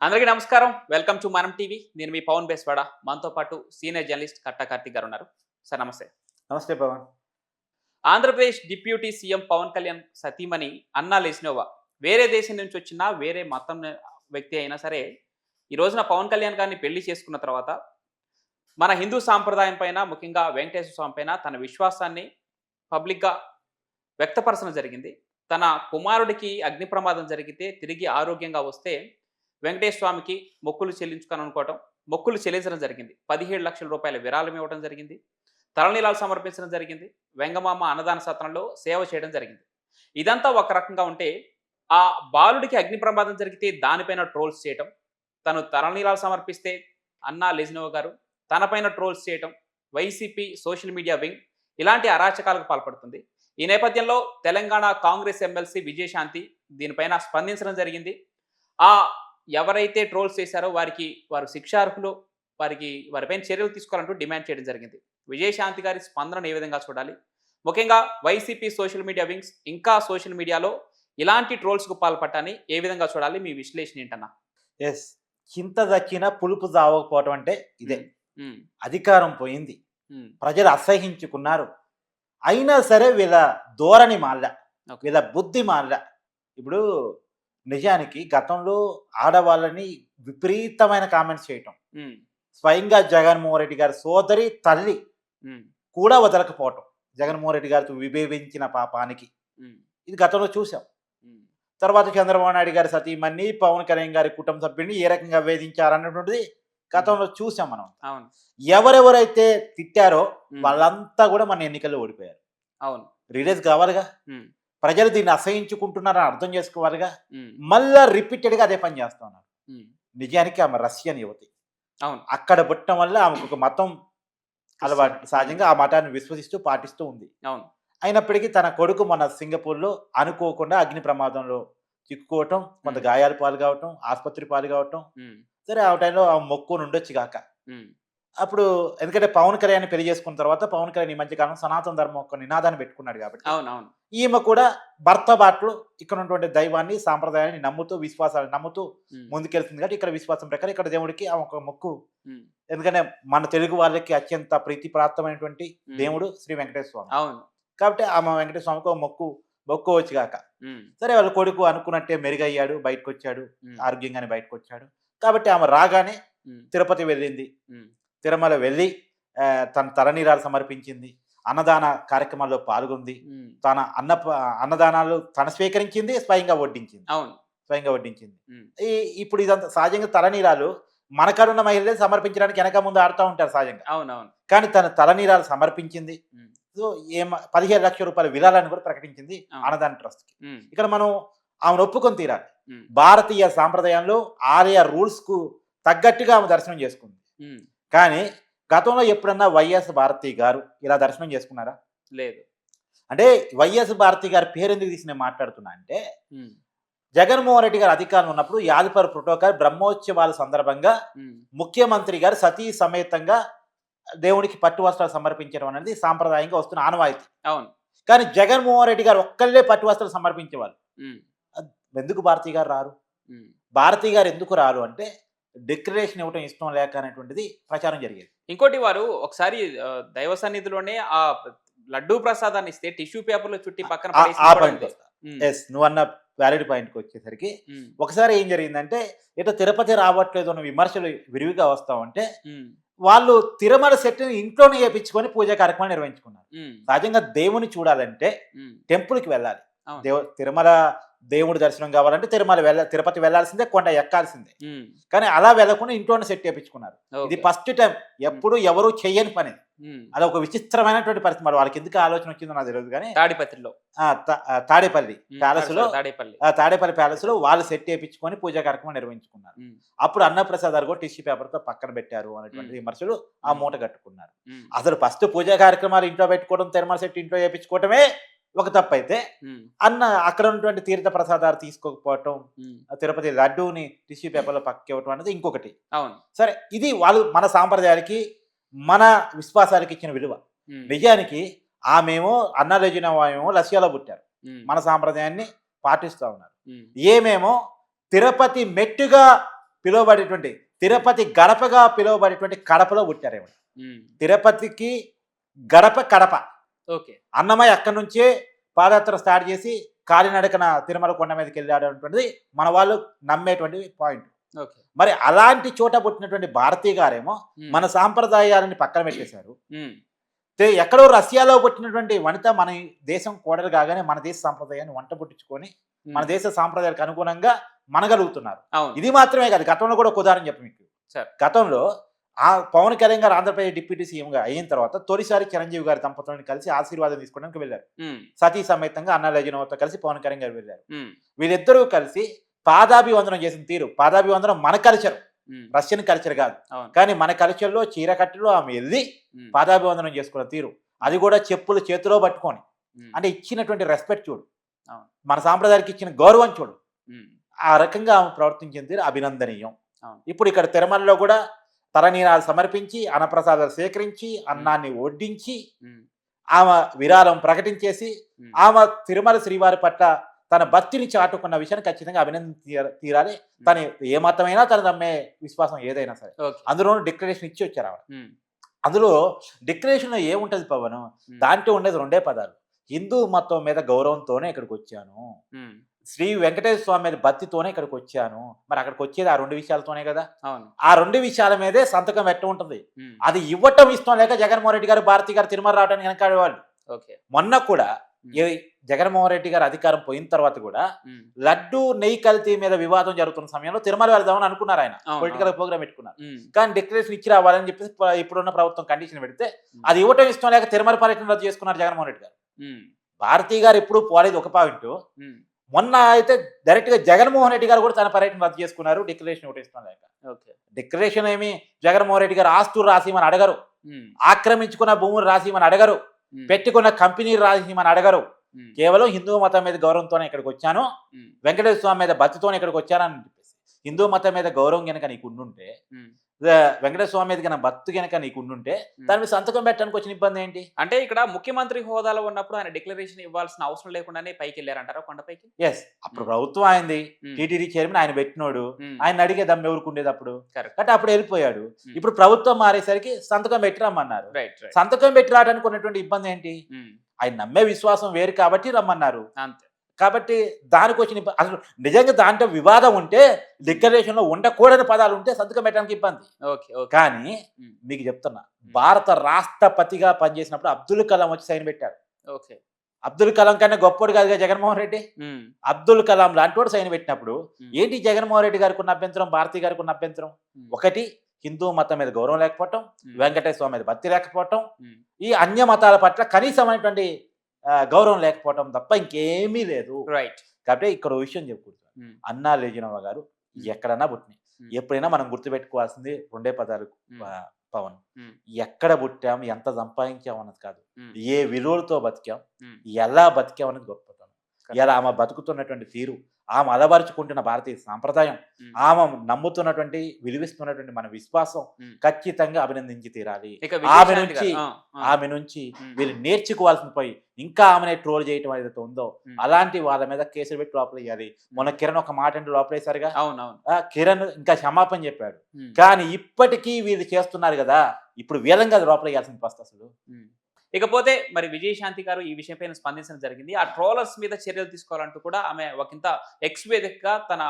అందరికీ నమస్కారం. Welcome to మనం టీవీ. నేను మీ పవన్ బేస్వాడ. మనతో పాటు సీనియర్ జర్నలిస్ట్ కట్టా కార్తీక్ గారు ఉన్నారు. సార్ నమస్తే. నమస్తే పవన్. ఆంధ్రప్రదేశ్ డిప్యూటీ సీఎం పవన్ కళ్యాణ్ సతీమణి అన్నా లెస్నోవా వేరే దేశం నుంచి వచ్చిన వేరే మతం వ్యక్తి అయినా సరే ఈ రోజున పవన్ కళ్యాణ్ గారిని పెళ్లి చేసుకున్న తర్వాత మన హిందూ సాంప్రదాయం పైన ముఖ్యంగా వెంకటేశ్వర స్వామి పైన తన విశ్వాసాన్ని పబ్లిక్‌గా వ్యక్తపరచడం జరిగింది. తన కుమారుడికి అగ్ని ప్రమాదం జరిగితే తిరిగి ఆరోగ్యంగా వస్తే వెంకటేశ్వర స్వామికి మొక్కులు చెల్లించుకోవాలనుకోవటం, మొక్కులు చెల్లించడం జరిగింది. 17 లక్షల రూపాయల విరాళం ఇవ్వడం జరిగింది. తలనీలాలు సమర్పించడం జరిగింది. వెంగమామ అన్నదాన సత్రంలో సేవ చేయడం జరిగింది. ఇదంతా ఒక రకంగా ఉంటే, ఆ బాలుడికి అగ్ని ప్రమాదం జరిగితే దానిపైన ట్రోల్స్ చేయటం, తను తలనీలాలు సమర్పిస్తే అన్నా లెజినోవా గారు తనపైన ట్రోల్స్ చేయటం, వైసీపీ సోషల్ మీడియా వింగ్ ఇలాంటి అరాచకాలకు పాల్పడుతుంది. ఈ నేపథ్యంలో తెలంగాణ కాంగ్రెస్ ఎమ్మెల్సీ విజయశాంతి దీనిపైన స్పందించడం జరిగింది. ఆ ఎవరైతే ట్రోల్స్ చేశారో వారు శిక్షార్హులు, వారిపైన చర్యలు తీసుకోవాలంటూ డిమాండ్ చేయడం జరిగింది. విజయశాంతి గారి స్పందనను ఏ విధంగా చూడాలి? ముఖ్యంగా వైసీపీ సోషల్ మీడియా వింగ్స్ ఇంకా సోషల్ మీడియాలో ఇలాంటి ట్రోల్స్‌కు పాల్పడటాన్ని ఏ విధంగా చూడాలి? మీ విశ్లేషణ ఏంటన్నా? యెస్. చింత దక్కిన పులుపు జావకపోవటం అంటే ఇదే. హ్మ్. అధికారం పోయింది. హ్మ్. ప్రజలు అసహించుకున్నారు. అయినా సరే వీళ్ళ ధోరణి మారల. ఓకే. వీళ్ళ బుద్ధి మారల. ఇప్పుడు నిజానికి గతంలో ఆడవాళ్ళని విపరీతమైన కామెంట్స్ చేయటం. హ్మ్. స్వయంగా జగన్మోహన్ రెడ్డి గారి సోదరి తల్లి హ్మ్. కూడా వదలకపోవటం. జగన్మోహన్ రెడ్డి గారితో విభేదించిన పాపానికి. హ్మ్. ఇది గతంలో చూసాం. హ్మ్. తర్వాత చంద్రబాబు నాయుడు గారి సతీమణి, పవన్ కళ్యాణ్ గారి కుటుంబ సభ్యుల్ని ఏ రకంగా వేధించారన్నటువంటిది గతంలో చూసాం మనం. అవును. ఎవరెవరైతే తిట్టారో హ్మ్. వాళ్ళంతా కూడా మన ఎన్నికల్లో ఓడిపోయారు. అవును. రిలీజ్ కావాలిగా. హ్మ్. ప్రజలు దీన్ని అసహించుకుంటున్నారని అర్థం చేసుకోవాలిగా. హ్మ్. మళ్ళా రిపీటెడ్గా అదే పని చేస్తా ఉన్నారు. హ్మ్. నిజానికి ఆమె రష్యన్ యువతి. అవును. అక్కడ పుట్టడం వల్ల ఆమెకు ఒక మతం అలవాటు. సహజంగా ఆ మతాన్ని విశ్వసిస్తూ పాటిస్తూ ఉంది. అవును. అయినప్పటికీ తన కొడుకు మన సింగపూర్లో అనుకోకుండా అగ్ని ప్రమాదంలో చిక్కుకోవటం, కొంత గాయాలు పాలు కావటం, ఆసుపత్రి పాలు కావటం. హ్మ్. సరే ఆ టైంలో ఆమె మొక్కుని ఉండొచ్చు గాక. హ్మ్. అప్పుడు ఎందుకంటే పవన్ కళ్యాణ్ పెళ్లి చేసుకున్న తర్వాత పవన్ కళ్యాణ్ ఈ మధ్యకాలం సనాతన ధర్మం ఒక నినాదాన్ని పెట్టుకున్నాడు కాబట్టి అవునవును. ఈమె కూడా భర్త బాటలో ఇక్కడ ఉన్నటువంటి దైవాన్ని, సాంప్రదాయాన్ని నమ్ముతూ, విశ్వాసాన్ని నమ్ముతూ హ్మ్. ముందుకెళ్తుంది కాబట్టి ఇక్కడ విశ్వాసం ప్రకారం ఇక్కడ దేవుడికి ఆమె ఒక మొక్కు. హ్మ్. ఎందుకంటే మన తెలుగు వాళ్ళకి అత్యంత ప్రీతిప్రాప్తమైనటువంటి హ్మ్. దేవుడు శ్రీ వెంకటేశ్వర స్వామి. అవును. కాబట్టి ఆమె వెంకటేశ్వర స్వామికి ఒక మొక్కోవచ్చు గాక. హ్మ్. సరే వాళ్ళ కొడుకు అనుకున్నట్టే మెరుగయ్యాడు, బయటకొచ్చాడు, హ్మ్. ఆరోగ్యంగానే బయటకొచ్చాడు. కాబట్టి ఆమె రాగానే హ్మ్. తిరుపతి వెళ్ళింది. హ్మ్. తిరుమల వెళ్ళి తన తలనీలాలు సమర్పించింది. అన్నదాన కార్యక్రమాల్లో పాల్గొంది. హ్మ్. తన అన్నదానాలు తను స్వీకరించింది, స్వయంగా వడ్డించింది. అవును. స్వయంగా వడ్డించింది. హ్మ్. ఇప్పుడు ఇదంతా సహజంగా తలనీలాలు మనకాడున్న మహిళలే సమర్పించడానికి వెనక ముందు ఆడుతా ఉంటారు సహజంగా. అవునవును. కానీ తన తలనీలాలు సమర్పించింది. హ్మ్. సో 15 లక్షల రూపాయల విరాళాన్ని కూడా ప్రకటించింది అవును. అన్నదాన ట్రస్ట్‌కి. హ్మ్. ఇక్కడ మనం ఆమెను ఒప్పుకొని తీరాలి. హ్మ్. భారతీయ సాంప్రదాయంలో ఆలయ రూల్స్‌కు తగ్గట్టుగా ఆమె దర్శనం చేసుకుంది. హ్మ్. కానీ గతంలో ఎప్పుడన్నా వైఎస్ భారతి గారు ఇలా దర్శనం చేసుకున్నారా? లేదు. అంటే వైఎస్ భారతి గారి పేరెందుకు తీసి నేను మాట్లాడుతున్నా అంటే, హ్మ్. జగన్మోహన్ రెడ్డి గారు అధికారంలో ఉన్నప్పుడు యాదపర్ ప్రోటోకాల్ బ్రహ్మోత్సవాల సందర్భంగా హ్మ్. ముఖ్యమంత్రి గారు సతీ సమేతంగా దేవుడికి పట్టు వస్త్రాలు సమర్పించడం అనేది సాంప్రదాయంగా వస్తున్న ఆనవాయితీ. అవును. కానీ జగన్మోహన్ రెడ్డి గారు ఒక్కళ్ళే పట్టు వస్త్రాలు సమర్పించేవాళ్ళు. హ్మ్. ఎందుకు భారతి గారు రారు? హ్మ్. భారతి గారు ఎందుకు రారు అంటే డిక్లరేషన్ ఇవ్వటం ఇష్టం లేక అనేటువంటిది ప్రచారం జరిగేది. ఇంకోటి వారు ఒకసారి దైవ సన్నిధిలోనే ఆ లడ్డూ ప్రసాదాన్ని ఇస్తే టిష్యూ పేపర్‌లో చుట్టి పక్కన ఆ పడేసింది ఆ కూడా ఉంది. పాయింట్‌కొస్తా. హ్మ్. యెస్. నువ్వన్న వ్యాలిడ్ పాయింట్‌కొచ్చేసరికి హ్మ్. ఒకసారి ఏం జరిగిందంటే, ఇటు తిరుపతి రావట్లేదు అన్న విమర్శలు విరివిగా వస్తా ఉంటే, హ్మ్. వాళ్ళు తిరుమల సెట్‌ని ఇంట్లోనే ఏపించుకొని పూజా కార్యక్రమాలు నిర్వహించుకున్నారు. హ్మ్. సహజంగా దేవుడిని చూడాలంటే హ్మ్. టెంపుల్‌కి వెళ్ళాలి. అవును. తిరుమల దేవుడి దర్శనం కావాలంటే తిరుపతి వెళ్ళాల్సిందే, కొండ ఎక్కాల్సిందే. హ్మ్. కానీ అలా వెళ్ళకుండా ఇంట్లోనే సెట్ ఏపించుకున్నారు. ఇది ఓకే. First time. ఎప్పుడు ఎవరు చెయ్యని పని. హ్మ్. అదొక విచిత్రమైనటువంటి పరిస్థితి. మరి వాళ్ళకి ఎందుకు ఆలోచన వచ్చిందో నాకు తెలీదు గానీ తాడిపత్రిలో. తాడేపల్లి ప్యాలెస్‌లో తాడేపల్లి. తాడేపల్లి ప్యాలెస్‌లో వాళ్ళు సెట్ ఏపించుకొని పూజా కార్యక్రమం నిర్వహించుకున్నారు. హ్మ్. అప్పుడు అన్నప్రసాదాలు కూడా టిష్యూ పేపర్‌తో పక్కన పెట్టారు అనేటువంటి విమర్శలు ఆ మూట కట్టుకున్నారు. హ్మ్. అసలు ఫస్ట్ పూజా కార్యక్రమాలు ఇంట్లో పెట్టుకోవడం, తిరుమల సెట్ ఇంట్లో ఏపించుకోవటమే ఒక తప్పైతే, హ్మ్. అక్కడ ఉన్నటువంటి తీర్థ ప్రసాదాలు తీసుకోకపోవటం, హ్మ్. తిరుపతి లడ్డూని టిష్యూ పేపర్‌లో పక్కకివ్వటం అనేది ఇంకొకటి. అవును. సరే ఇది వాళ్ళు మన సాంప్రదాయాలకి, మన విశ్వాసాలకి ఇచ్చిన విలువ. హ్మ్. నిజానికి ఆమేమో అన్నా లెజినోవా ఏమో రష్యాలో పుట్టారు. హ్మ్. మన సాంప్రదాయాన్ని పాటిస్తా ఉన్నారు. హ్మ్. ఏమేమో తిరుపతి మెట్టుగా పిలువబడేటువంటి తిరుపతి గడపగా పిలువబడేటువంటి కడపలో పుట్టారు. తిరుపతికి గడప కడప. ఓకే. అన్నమయ్య అక్కడి నుంచే పాదయాత్ర స్టార్ట్ చేసి కాలినడకన తిరుమల కొండ మీదకి వెళ్ళాడు అనేటువంటిది మన వాళ్ళు నమ్మేటువంటి పాయింట్. ఓకే. మరి అలాంటి చోట పుట్టినటువంటి భారతీ గారేమో మన సాంప్రదాయాలని పక్కన పెట్టేశారు. ఎక్కడో రష్యాలో పుట్టినటువంటి వనిత మన దేశం కోడలు కాగానే మన దేశ సాంప్రదాయాన్ని వంట పుట్టించుకొని మన దేశ సాంప్రదాయాలకు అనుగుణంగా మనగలుగుతున్నారు. ఇది మాత్రమే కాదు, గతంలో కూడా ఒక ఉదాహరణ చెప్పు మీకు. గతంలో ఆ పవన్ కళ్యాణ్ గారు ఆంధ్రప్రదేశ్ డిప్యూటీ సీఎంగా అయిన తర్వాత తొలిసారి చిరంజీవి గారి దంపతులను కలిసి ఆశీర్వాదం తీసుకోవడానికి వెళ్ళారు. సతీ సమేతంగా అన్నా లజనవతో కలిసి పవన్ కళ్యాణ్ గారు వెళ్ళారు. వీళ్ళిద్దరూ కలిసి పాదాభివందనం చేసిన తీరు, పాదాభివందనం మన కల్చర్, రష్యన్ కల్చర్ కాదు, కానీ మన కల్చర్లో చీరకట్టులో ఆమె వెళ్ళి పాదాభివందనం చేసుకున్న తీరు, అది కూడా చెప్పులు చేతిలో పట్టుకొని, అంటే ఇచ్చినటువంటి రెస్పెక్ట్ చూడు, మన సాంప్రదాయానికి ఇచ్చిన గౌరవం చూడు. ఆ రకంగా ఆమె ప్రవర్తించిన తీరు అభినందనీయం. ఇప్పుడు ఇక్కడ తిరుమలలో కూడా తలనీరాలు సమర్పించి అన్నప్రసాదాలు సేకరించి అన్నాన్ని వడ్డించి ఆమె విరాళం ప్రకటించేసి ఆమె తిరుమల శ్రీవారి పట్ల తన భక్తిని చాటుకున్న విషయాన్ని ఖచ్చితంగా అభినందన తీరాలి. తను ఏ మతమైనా తను నమ్మే విశ్వాసం ఏదైనా సరే. అందులో డిక్లరేషన్ ఇచ్చి వచ్చారు ఆవిడ. అందులో డిక్లరేషన్లో ఏముంటది పవన్, దాంట్లో ఉండేది 2 పదాలు. హిందూ మతం మీద గౌరవంతోనే ఇక్కడికి వచ్చాను, శ్రీ వెంకటేశ్వర స్వామి మీద భక్తితోనే ఇక్కడికి వచ్చాను. మరి అక్కడికి వచ్చేది ఆ 2 విషయాలతోనే కదా. ఆ 2 విషయాల మీదే సంతకం పెట్ట ఉంటుంది. అది ఇవ్వటం ఇష్టం లేక జగన్మోహన్ రెడ్డి గారు భారతి గారు తిరుమల రావడానికి వెనకాడేవాళ్ళు. మొన్న కూడా జగన్మోహన్ రెడ్డి గారు అధికారం పోయిన తర్వాత కూడా లడ్డు నెయ్యి కల్తీ మీద వివాదం జరుగుతున్న సమయంలో తిరుమల వెళ్దామని అనుకున్నారు. ఆయన పొలిటికల్ ప్రోగ్రామ్ పెట్టుకున్నారు, కానీ డిక్లరేషన్ ఇచ్చి రావాలని చెప్పేసి ఇప్పుడున్న ప్రభుత్వం కండిషన్ పెడితే అది ఇవ్వటం ఇష్టం లేక తిరుమల పర్యటన రద్దు చేసుకున్నారు జగన్మోహన్ రెడ్డి గారు. భారతీ గారు ఎప్పుడు పోలేదు ఒక పాయింట్. మొన్న అయితే డైరెక్ట్ గా జగన్మోహన్ రెడ్డి గారు కూడా తన పర్యటన రద్దు చేసుకున్నారు, డిక్లరేషన్ ఒకటి ఇష్టం లేక. డిక్లరేషన్ ఏమి జగన్మోహన్ రెడ్డి గారు ఆస్తులు రాసిమని అడగరు, ఆక్రమించుకున్న భూములు రాసిమని అడగరు, పెట్టుకున్న కంపెనీలు రాసిమని అడగరు. కేవలం హిందూ మతం మీద గౌరవంతోనే ఇక్కడికి వచ్చాను, వెంకటేశ్వర స్వామి మీద భక్తితోనే ఇక్కడికి వచ్చాను అని చెప్పేసి. హిందూ మతం మీద గౌరవం కనుక నీకు ఉండుంటే, వెంకటేశ్వర స్వామి మీద కనుక భక్తి కనుక నీకు ఉండుంటే దాని మీద సంతకం పెట్టడానికి వచ్చిన ఇబ్బంది ఏంటి? అంటే ఇక్కడ ముఖ్యమంత్రి హోదాలో ఉన్నప్పుడు ఆయన డిక్లరేషన్ ఇవ్వాల్సిన అవసరం లేకుండానే పైకి వెళ్ళారంటారా కొండపైకి? ఎస్, అప్పుడు ప్రభుత్వం ఆయనది, టీటీడీ చైర్మన్ ఆయన పెట్టినోడు, ఆయన అడిగే దమ్ము ఎవరికి ఉండేది అప్పుడు, కాబట్టి అప్పుడు వెళ్ళిపోయాడు. ఇప్పుడు ప్రభుత్వం మారేసరికి సంతకం పెట్టి రమ్మన్నారు. సంతకం పెట్టి రావడానికి ఉన్నటువంటి ఇబ్బంది ఏంటి? ఆయన నమ్మే విశ్వాసం వేరు కాబట్టి రమ్మన్నారు అంతే. కాబట్టి దానికి వచ్చిన అసలు నిజంగా దాంట్లో వివాదం ఉంటే, డిక్లరేషన్ లో ఉండకూడని పదాలు ఉంటే సంతకం పెట్టడానికి ఇబ్బంది. కానీ మీకు చెప్తున్నా, భారత రాష్ట్రపతిగా పనిచేసినప్పుడు అబ్దుల్ కలాం వచ్చి సైన్ పెట్టారు. అబ్దుల్ కలాం కన్నా గొప్పడు కాదుగా జగన్మోహన్ రెడ్డి. అబ్దుల్ కలాం లాంటి వాడు సైన్ పెట్టినప్పుడు ఏంటి జగన్మోహన్ రెడ్డి గారికి ఉన్న అభ్యంతరం, భారతీ గారికి ఉన్న అభ్యంతరం? ఒకటి, హిందూ మతం మీద గౌరవం లేకపోవటం, వెంకటేశ్వర స్వామి మీద భక్తి లేకపోవటం, ఈ అన్య మతాల పట్ల కనీసమైనటువంటి గౌరవం లేకపోవటం తప్ప ఇంకేమీ లేదు. కాబట్టి ఇక్కడ విషయం చెప్పుకుంటాం, అన్నా లెజినోవా గారు ఎక్కడన్నా పుట్టినాయి. ఎప్పుడైనా మనం గుర్తుపెట్టుకోవాల్సింది 2 పదాలు పవన్. ఎక్కడ పుట్టాం, ఎంత సంపాదించాం అన్నది కాదు, ఏ విలువలతో బతికాం, ఎలా బతికాం అనేది గొప్పతనం. ఇలా ఆమె బతుకుతున్నటువంటి తీరు, ఆమె అలవరుచుకుంటున్న భారతీయ సాంప్రదాయం, ఆమె నమ్ముతున్నటువంటి విలువిస్తున్నటువంటి మన విశ్వాసం ఖచ్చితంగా అభినందించి తీరాలి. ఆమె నుంచి వీళ్ళు నేర్చుకోవాల్సిన పోయి ఇంకా ఆమెనే ట్రోల్ చేయటం ఏదైతే ఉందో అలాంటి వాళ్ళ మీద కేసులు పెట్టి లోపల వేయాలి. మొన్న కిరణ్ ఒక మాట అంటే లోపలేసారుగా, కిరణ్ ఇంకా క్షమాపణ చెప్పాడు, కానీ ఇప్పటికీ వీళ్ళు చేస్తున్నారు కదా, ఇప్పుడు వీళ్ళంగా లోపల వేయాల్సిన పరిస్థితి అసలు. ఇకపోతే మరి విజయశాంతి గారు ఈ విషయంపైన స్పందించడం జరిగింది. ఆ ట్రోలర్స్ మీద చర్యలు తీసుకోవాలంటూ కూడా ఆమె ఒకంత ఎక్స్ వేదికగా తన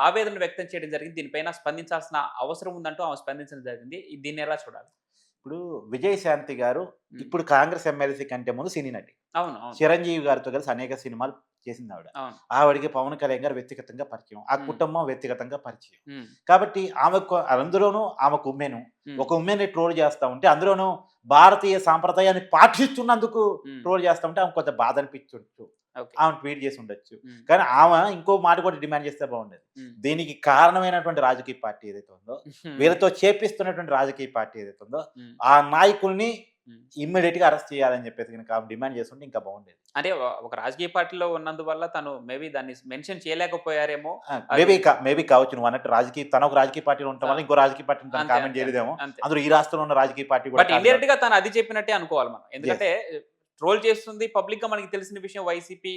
ఆవేదన వ్యక్తం చేయడం జరిగింది. దీనిపైన స్పందించాల్సిన అవసరం ఉందంటూ ఆమె స్పందించడం జరిగింది. దీన్ని ఎలా చూడాలి? ఇప్పుడు విజయశాంతి గారు ఇప్పుడు కాంగ్రెస్ ఎమ్మెల్సీ కంటే ముందు సినీ నటి. అవును, చిరంజీవి గారితో కలిసి అనేక సినిమాలు చేసింది ఆవిడ. ఆవిడకి పవన్ కళ్యాణ్ గారు వ్యక్తిగతంగా పరిచయం, ఆ కుటుంబం వ్యక్తిగతంగా పరిచయం. కాబట్టి ఆమెకు అందులోనూ ఆమెకు ఉమ్మెను ఒక ఉమ్మెని ట్రోల్ చేస్తా ఉంటే, అందులోనూ భారతీయ సాంప్రదాయాన్ని పాటిస్తున్నందుకు ట్రోల్ చేస్తా ఉంటే ఆమె కొంత బాధ అనిపించవచ్చు, ఆమె ట్వీట్ చేసి ఉండొచ్చు. కానీ ఆమె ఇంకో మాట కూడా డిమాండ్ చేస్తే బాగుండేది, దీనికి కారణమైనటువంటి రాజకీయ పార్టీ ఏదైతే ఉందో, వీళ్ళతో చేపిస్తున్నటువంటి రాజకీయ పార్టీ ఏదైతే ఉందో, ఆ నాయకుల్ని ఇమ్మీడియట్ గా అరెస్ట్ చేయాలని చెప్పేసి కనుక డిమాండ్ చేస్తుంటే ఇంకా బాగుండేది. అంటే ఒక రాజకీయ పార్టీలో ఉన్నందువల్ల తను మేబీ దాన్ని మెన్షన్ చేయలేకపోయారేమో, మేబీ కావచ్చు. నువ్వు అన్నట్టు తన ఒక రాజకీయ పార్టీలో ఉండటం వల్ల ఇంకో రాజకీయ పార్టీని తను కామెంట్ చేయలేదేమో. అందులో ఈ రాష్ట్రంలో ఉన్న రాజకీయ పార్టీ కూడా ఇండైరెక్ట్ గా తను అది చెప్పినట్టే అనుకోవాలి మనం. ఎందుకంటే ట్రోల్ చేస్తుంది పబ్లిక్ గా మనకి తెలిసిన విషయం వైసీపీ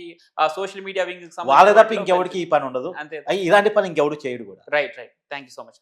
సోషల్ మీడియా వింగ్ వాళ్ళ తప్ప ఇంకెవరికి ఈ పని ఉండదు అంతే ఇలాంటి పని ఇంకెవడు చేయడు కూడా. Right thank you so much.